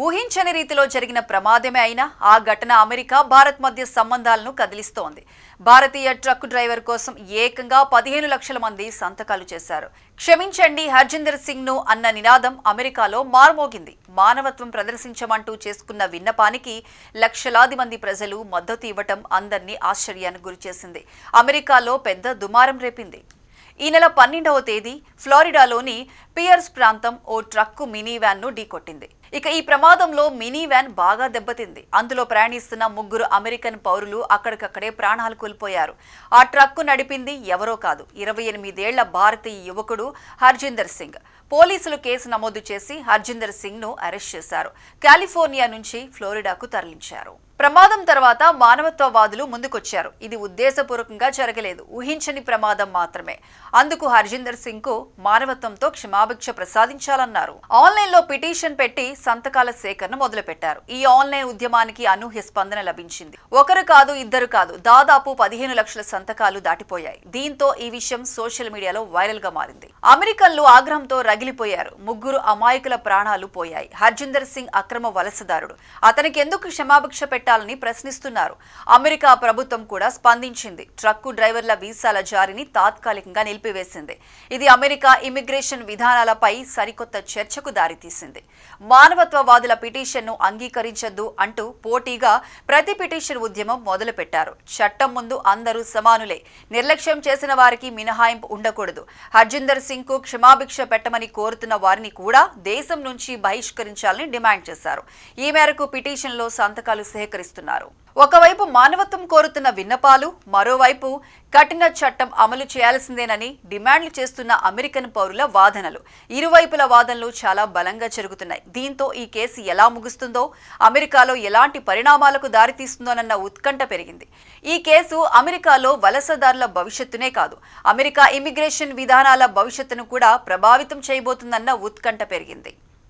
ఊహించని రీతిలో జరిగిన ప్రమాదమే అయినా ఆ ఘటన అమెరికా భారత్ మధ్య సంబంధాలను కదిలిస్తోంది. భారతీయ ట్రక్ డ్రైవర్ కోసం ఏకంగా 15 లక్షల మంది సంతకాలు చేశారు. క్షమించండి హర్జిందర్ సింగ్ ను అన్న నినాదం అమెరికాలో మార్మోగింది. మానవత్వం ప్రదర్శించమంటూ చేసుకున్న విన్నపానికి లక్షలాది మంది ప్రజలు మద్దతు ఇవ్వటం అందరినీ ఆశ్చర్యానికి గురిచేసింది. అమెరికాలో పెద్ద దుమారం రేపింది. ఈ నెల 12వ తేదీ ఫ్లోరిడాలోని పియర్స్ ప్రాంతం ఓ ట్రక్కు మినీ వ్యాన్ ను ఢీకొట్టింది. ఇక ఈ ప్రమాదంలో మినీ వ్యాన్ బాగా దెబ్బతింది. అందులో ప్రయాణిస్తున్న 3 అమెరికన్ పౌరులు అక్కడికక్కడే ప్రాణాలు కోల్పోయారు. ఆ ట్రక్కు నడిపింది ఎవరో కాదు, 28 ఏళ్ల భారతీయ యువకుడు హర్జిందర్ సింగ్. పోలీసులు కేసు నమోదు చేసి హర్జిందర్ సింగ్ ను అరెస్ట్ చేశారు. కాలిఫోర్నియా నుంచి ఫ్లోరిడాకు తరలించారు. ప్రమాదం తర్వాత మానవత్వవాదులు ముందుకొచ్చారు. ఇది ఉద్దేశపూర్వకంగా జరగలేదు, ఊహించని ప్రమాదం మాత్రమే. అందుకు హర్జిందర్ సింగ్ కు మానవత్వంతో క్షమాభిక్ష ప్రసాదించాలన్నారు. ఆన్లైన్ లో పిటిషన్ పెట్టి సంతకాల సేకరణ మొదలుపెట్టారు. ఈ ఆన్లైన్ ఉద్యమానికి అనూహ్య స్పందన లభించింది. ఒకరు కాదు, ఇద్దరు కాదు, దాదాపు 15 లక్షల సంతకాలు దాటిపోయాయి. దీంతో ఈ విషయం సోషల్ మీడియాలో వైరల్ గా మారింది. అమెరికన్లు ఆగ్రహంతో రగిలిపోయారు. 3 అమాయకుల ప్రాణాలు పోయాయి. హర్జిందర్ సింగ్ అక్రమ వలసదారుడు, అతనికి ఎందుకు క్షమాభిక్ష పెట్టాలని ప్రశ్నిస్తున్నారు. అమెరికా ప్రభుత్వం కూడా స్పందించింది. ట్రక్కు డ్రైవర్ల వీసాల జారీని తాత్కాలికంగా నిలిపివేసింది. ఇది అమెరికా ఇమిగ్రేషన్ విధానాలపై సరికొత్త చర్చకు దారితీసింది. మానవత్వవాదుల పిటిషన్ను అంగీకరించొద్దు అంటూ పోటీగా ప్రతి పిటిషన్ ఉద్యమం మొదలుపెట్టారు. చట్టం ముందు అందరూ సమానులే, నిర్లక్ష్యం చేసిన వారికి మినహాయింపు ఉండకూడదు, హర్జిందర్ సింగ్ కు క్షమాభిక్ష పెట్టమని కోరుతున్న వారిని కూడా దేశం నుంచి బహిష్కరించాలని డిమాండ్ చేశారు. ఈ మేరకు పిటిషన్లో సంతకాలు సేకరిస్తున్నారు. ఒకవైపు మానవత్వం కోరుతున్న విన్నపాలు, మరోవైపు కఠిన చట్టం అమలు చేయాల్సిందేనని డిమాండ్లు చేస్తున్న అమెరికన్ పౌరుల వాదనలు. ఇరువైపుల వాదనలు చాలా బలంగా జరుగుతున్నాయి. దీంతో ఈ కేసు ఎలా ముగుస్తుందో, అమెరికాలో ఎలాంటి పరిణామాలకు దారితీస్తుందోనన్న ఉత్కంఠ పెరిగింది. ఈ కేసు అమెరికాలో వలసదారుల భవిష్యత్తునే కాదు, అమెరికా ఇమిగ్రేషన్ విధానాల భవిష్యత్తును కూడా ప్రభావితం చేయబోతుందన్న ఉత్కంఠ పెరిగింది.